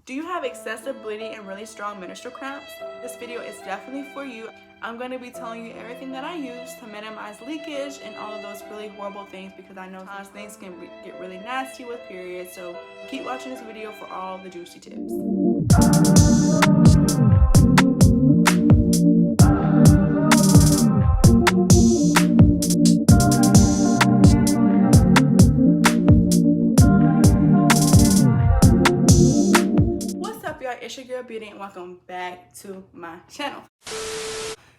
Do you have excessive bleeding and really strong menstrual cramps? This video is definitely for you. I'm going to be telling you everything that I use to minimize leakage and all of those really horrible things, because I know sometimes things can get really nasty with periods. So keep watching this video for all the juicy tips. It's your girl Beauty and welcome back to my channel.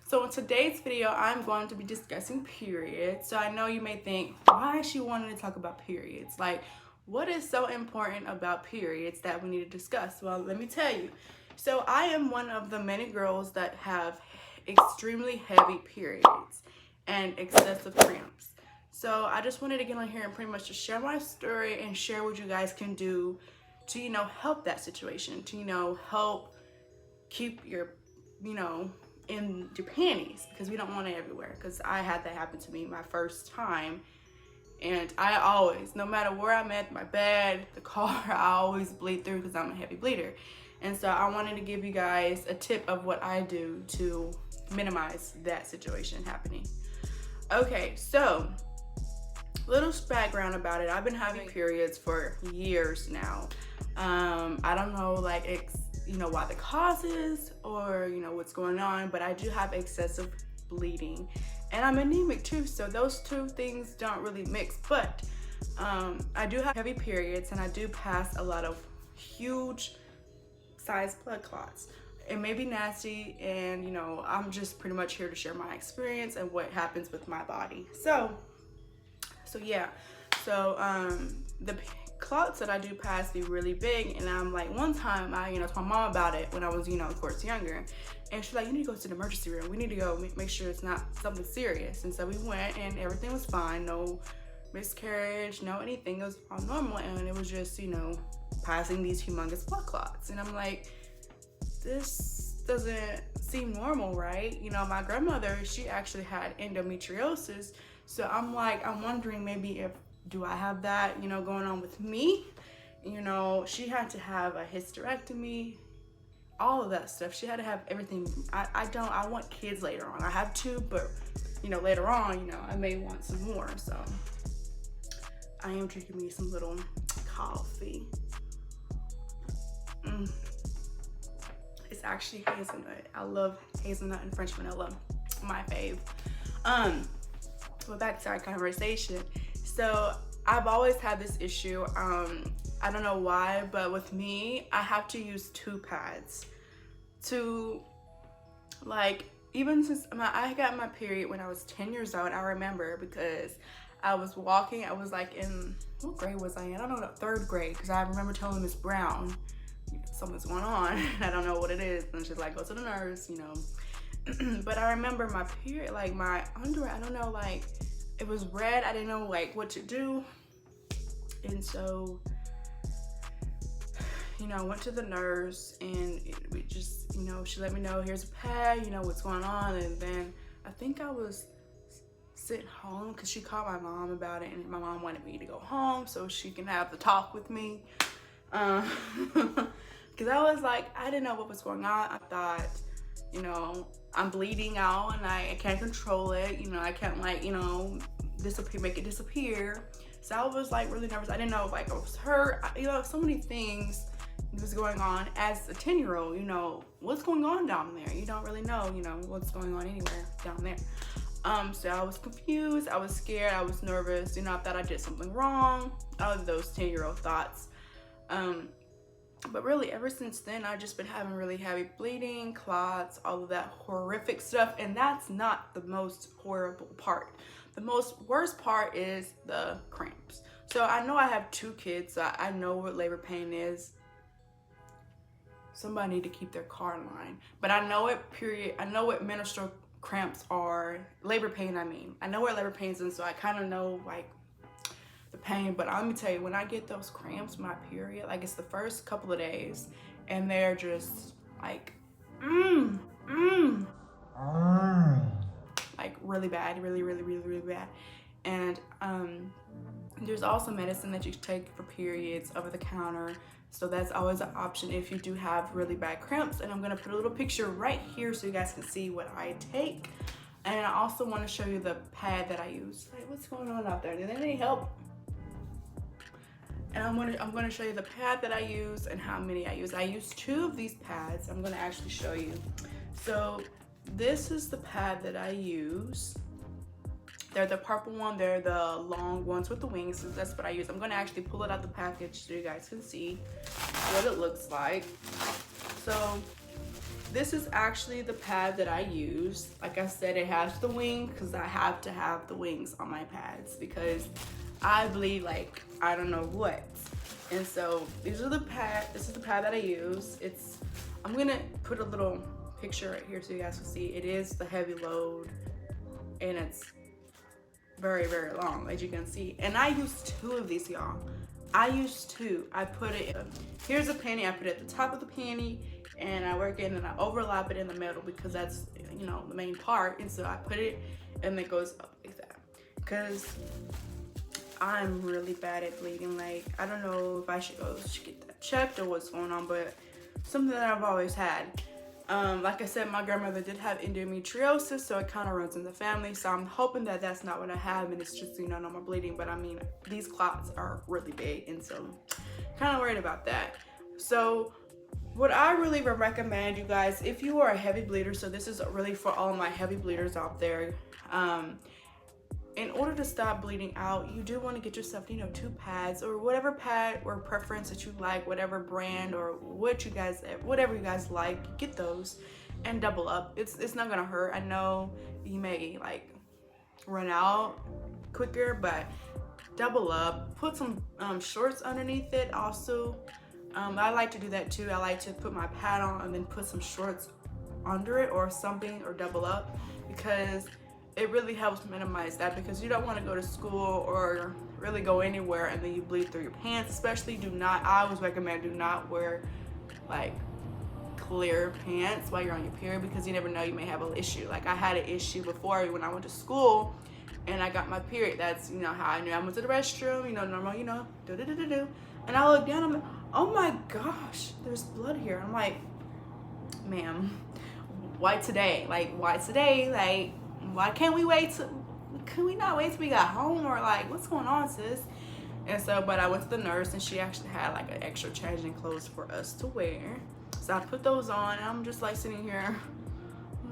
So in today's video, I'm going to be discussing periods. So I know you may think, why is she wanting to talk about periods? Like, what is so important about periods that we need to discuss? Well, let me tell you. So I am one of the many girls that have extremely heavy periods and excessive cramps. So I just wanted to get on here and pretty much just share my story and share what you guys can do to, help that situation, to, help keep your, in your panties, because we don't want it everywhere. Because I had that happen to me my first time, and I always, no matter where I'm at, my bed, the car, I always bleed through because I'm a heavy bleeder. And so I wanted to give you guys a tip of what I do to minimize that situation happening. Okay, so little background about it. I've been having periods for years now. I don't know, why the cause is or, what's going on, but I do have excessive bleeding and I'm anemic too. So those two things don't really mix, but I do have heavy periods and I do pass a lot of huge size blood clots. It may be nasty, and, I'm just pretty much here to share my experience and what happens with my body. So yeah, the clots that I do pass be really big, and I'm like, one time I told my mom about it when I was of course younger, and she's like, you need to go to the emergency room, we need to go make sure it's not something serious. And so we went and everything was fine, no miscarriage, no anything, it was all normal, and it was just passing these humongous blood clots. And I'm like, this doesn't seem normal, right? My grandmother, she actually had endometriosis. So I'm wondering maybe do I have that, going on with me? She had to have a hysterectomy, all of that stuff. She had to have everything. I want kids later on. I have two, but later on, I may want some more. So I am drinking me some little coffee. It's actually hazelnut. I love hazelnut and French vanilla, my fave. But back to our conversation. So I've always had this issue. I don't know why, but with me, I have to use 2 pads to, even since I got my period when I was 10 years old. I remember because I was walking, I was in, what grade was I in? I don't know, 3rd grade, because I remember telling Miss Brown, something's going on, I don't know what it is, and she's like, go to the nurse, But I remember my period, my underwear, I don't know, it was red. I didn't know what to do. And so, I went to the nurse, and we just, she let me know, here's a pad, what's going on. And then I think I was sitting home because she called my mom about it, and my mom wanted me to go home so she can have the talk with me. Because I was I didn't know what was going on. I thought, I'm bleeding out and I can't control it. I can't disappear, make it disappear. So I was really nervous. I didn't know if I was hurt. So many things was going on as a 10-year-old. What's going on down there? You don't really know, what's going on anywhere down there. So I was confused. I was scared. I was nervous. I thought I did something wrong. All of those 10-year-old thoughts. But really, ever since then, I've just been having really heavy bleeding, clots, all of that horrific stuff. And that's not the most horrible part. The worst part is the cramps. So I know I have 2 kids, so I know what labor pain is. Somebody need to keep their car in line. But I know what menstrual cramps are. Labor pain, I know what labor pain is, and so I kind of know, the pain. But let me tell you, when I get those cramps, my period, it's the first couple of days, and they're just really bad, really bad. And there's also medicine that you take for periods over the counter. So that's always an option if you do have really bad cramps. And I'm gonna put a little picture right here so you guys can see what I take. And I also want to show you the pad that I use. Like, what's going on out there? Did they need help? And I'm gonna show you the pad that I use and how many I use. I use 2 of these pads. I'm gonna actually show you. So this is the pad that I use. They're the purple one. They're the long ones with the wings. So that's what I use. I'm gonna actually pull it out the package so you guys can see what it looks like. So this is actually the pad that I use. Like I said, it has the wing because I have to have the wings on my pads because I bleed like I don't know what. And so these are the pad. This is the pad that I use. I'm gonna put a little picture right here so you guys can see. It is the heavy load, and it's very, very long, as you can see. And I use 2 of these, y'all. I use 2. I put it. Here's a panty. I put it at the top of the panty, and I work it and I overlap it in the middle because that's, you know, the main part. And so I put it and it goes up like that because I'm really bad at bleeding. Like, I don't know if I should go get that checked or what's going on, but something that I've always had. Like I said, my grandmother did have endometriosis, so it kind of runs in the family. So I'm hoping that that's not what I have and it's just, you know, normal bleeding. But I mean, these clots are really big, and so kind of worried about that. So what I really would recommend, you guys, if you are a heavy bleeder, so this is really for all my heavy bleeders out there, in order to stop bleeding out, you do want to get yourself, you know, 2 pads or whatever pad or preference that you like, whatever brand or whatever you guys like, get those and double up. It's not gonna hurt. I know you may like run out quicker, but double up. Put some shorts underneath it also. I like to do that too. I like to put my pad on and then put some shorts under it or something, or double up, because it really helps minimize that, because you don't want to go to school or really go anywhere and then you bleed through your pants. Especially I always recommend do not wear like clear pants while you're on your period, because you never know, you may have an issue. Like I had an issue before when I went to school and I got my period. That's, you know, how I knew. I went to the restroom, you know, normal, you know, and I looked down, I'm like, oh my gosh, there's blood here. I'm like, ma'am, why today? Like, why today? Like, why can't we wait can we not wait till we got home, or like, what's going on, sis? And so, but I went to the nurse and she actually had like an extra changing clothes for us to wear. So I put those on and I'm just like sitting here,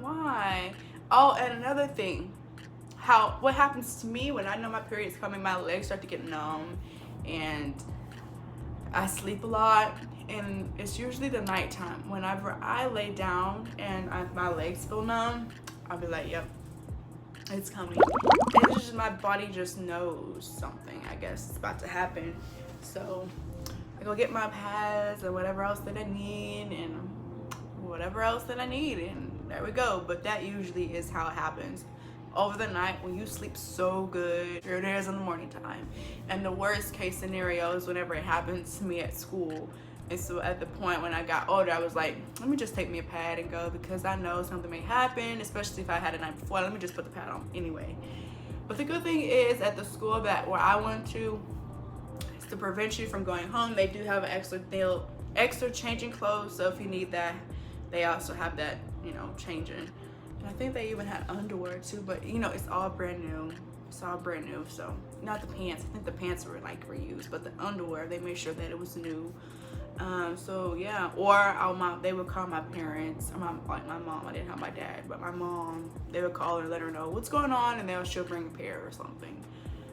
why? Oh, and another thing, what happens to me when I know my period's coming, my legs start to get numb and I sleep a lot, and it's usually the nighttime. Whenever I lay down and my legs feel numb, I'll be like, yep, it's coming. And it's just, my body just knows something, I guess, is about to happen. So I go get my pads and whatever else that I need, and whatever else that I need, and there we go. But that usually is how it happens. Over the night, when you sleep so good, here it is in the morning time. And the worst case scenario is whenever it happens to me at school. And so at the point when I got older, I was like, let me just take me a pad and go, because I know something may happen, especially if I had a night before. Let me just put the pad on anyway. But the good thing is, at the school where I went to, is to prevent you from going home, they do have an extra changing clothes. So if you need that, they also have that, you know, changing. And I think they even had underwear too, but you know, it's all brand new. It's all brand new. So not the pants. I think the pants were like reused, but the underwear, they made sure that it was new. So yeah, or they would call my parents, like my mom. I didn't have my dad, but my mom, they would call her and let her know what's going on, and she'll bring a pair or something.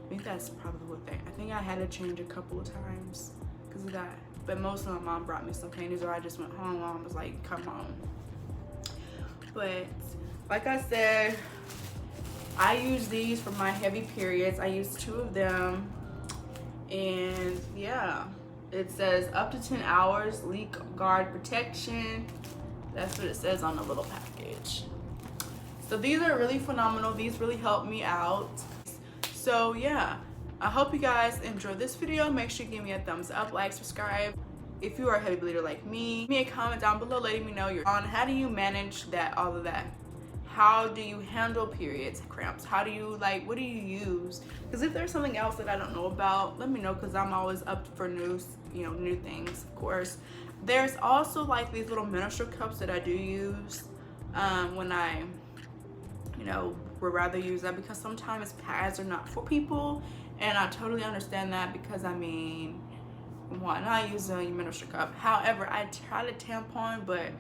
I think that's probably what I think I had to change a couple of times because of that. But mostly my mom brought me some panties, or I just went home. Mom was like, come on. But like I said, I use these for my heavy periods. I use 2 of them, and yeah, it says up to 10 hours leak guard protection. That's what it says on the little package. So these are really phenomenal. These really help me out. So yeah, I hope you guys enjoyed this video. Make sure you give me a thumbs up, like, subscribe. If you are a heavy bleeder like me, leave me a comment down below letting me know you're on. How do you manage all of that? how do you handle periods, cramps? How do you, like, what do you use? Because if there's something else that I don't know about, let me know, because I'm always up for new things, of course. There's also like these little menstrual cups that I do use when I, would rather use that, because sometimes pads are not for people, and I totally understand that, because I mean, why not use a menstrual cup? However, I tried a tampon, but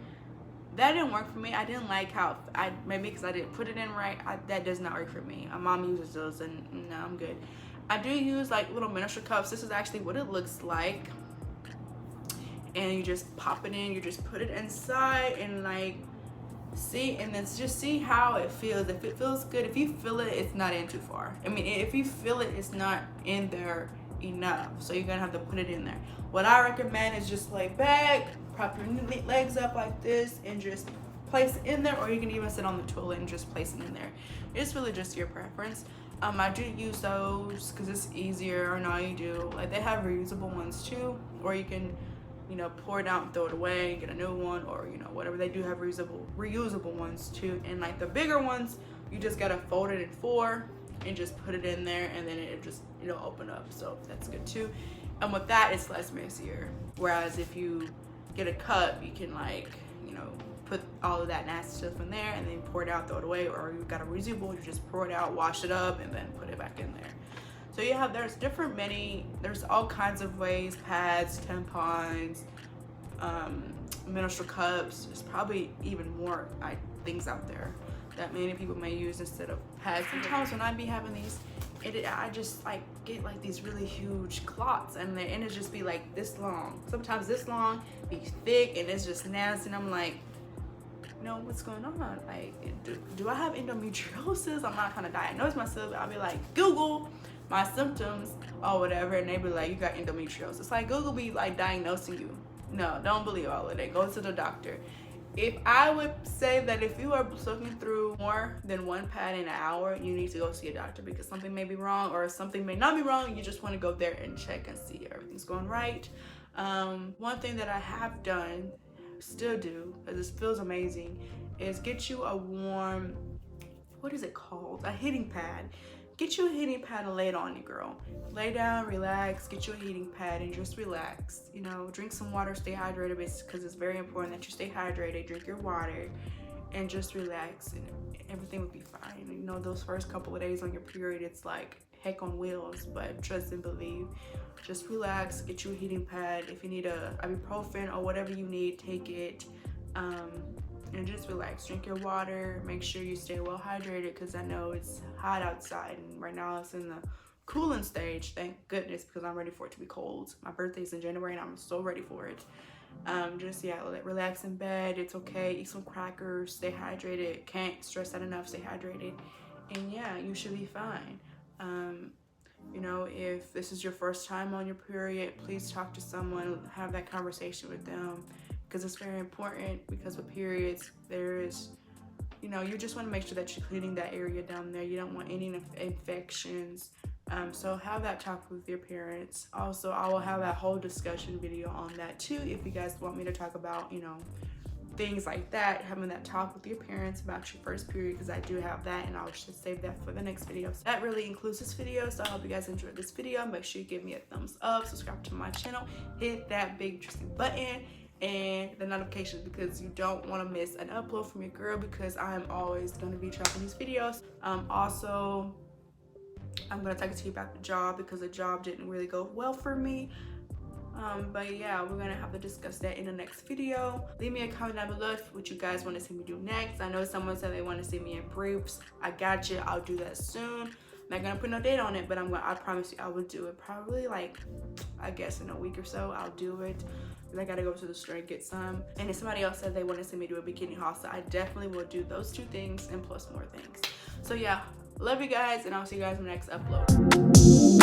that didn't work for me. I didn't like how maybe because I didn't put it in right. That does not work for me. My mom uses those, and no, I'm good. I do use like little menstrual cups. This is actually what it looks like, and you just pop it in. You just put it inside and like see, and then just see how it feels. If it feels good, if you feel it, it's not in too far. I mean, if you feel it, it's not in there enough, so you're gonna have to put it in there. What I recommend is just lay back, prop your legs up like this, and just place it in there, or you can even sit on the toilet and just place it in there. It's really just your preference. I do use those because it's easier, and all you do, like, they have reusable ones too, or you can pour it out and throw it away and get a new one, or whatever. They do have reusable ones too, and like the bigger ones, you just gotta fold it in 4 and just put it in there, and then it just open up, so that's good too. And with that, it's less messier. Whereas if you get a cup, you can like put all of that nasty stuff in there and then pour it out, throw it away, or you've got a reusable, you just pour it out, wash it up, and then put it back in there. So you have, there's all kinds of ways: pads, tampons, menstrual cups. There's probably even more things out there that many people may use instead of pads. Sometimes when I be having these, I just like get like these really huge clots, and it just be like this long. Sometimes this long, be thick, and it's just nasty. And I'm like, what's going on? Like, do I have endometriosis? I'm not trying to diagnose myself. I'll be like, Google my symptoms or whatever, and they be like, you got endometriosis. Like, Google be like diagnosing you. No, don't believe all of that. Go to the doctor. If I would say that if you are soaking through more than 1 pad in an hour, you need to go see a doctor, because something may be wrong, or something may not be wrong. You just want to go there and check and see everything's going right. One thing that I have done, still do, because this feels amazing, is get you a warm, what is it called? A heating pad. Get you a heating pad and lay it on you, girl. Lay down, relax, get you a heating pad and just relax. Drink some water, stay hydrated, because it's very important that you stay hydrated. Drink your water and just relax, and everything will be fine. Those first couple of days on your period, it's like heck on wheels, but trust and believe. Just relax, get you a heating pad. If you need a ibuprofen or whatever you need, take it. And just relax. Drink your water. Make sure you stay well hydrated, because I know it's hot outside, and right now it's in the cooling stage. Thank goodness, because I'm ready for it to be cold. My birthday's in January, and I'm so ready for it. Relax in bed. It's okay. Eat some crackers. Stay hydrated. Can't stress that enough. Stay hydrated, and yeah, you should be fine. If this is your first time on your period, please talk to someone. Have that conversation with them, because it's very important. Because with periods, there is, you just want to make sure that you're cleaning that area down there. You don't want any infections. So have that talk with your parents. Also, I will have a whole discussion video on that too, if you guys want me to talk about, things like that, having that talk with your parents about your first period, because I do have that, and I'll just save that for the next video. So that really includes this video, so I hope you guys enjoyed this video. Make sure you give me a thumbs up, subscribe to my channel, hit that big interesting button and the notifications, because you don't want to miss an upload from your girl, because I'm always going to be dropping these videos. Also, I'm going to talk to you about the job, because the job didn't really go well for me. But yeah, we're gonna have to discuss that in the next video. Leave me a comment down below what you guys want to see me do next. I know someone said they want to see me in briefs. I got you. I'll do that soon. I'm not gonna put no date on it, but I promise you I will do it. Probably like, I guess in a week or so I'll do it. I gotta go to the store and get some. And if somebody else said they want to see me do a bikini haul, so I definitely will do those 2 things and plus more things. So yeah, love you guys, and I'll see you guys in the next upload.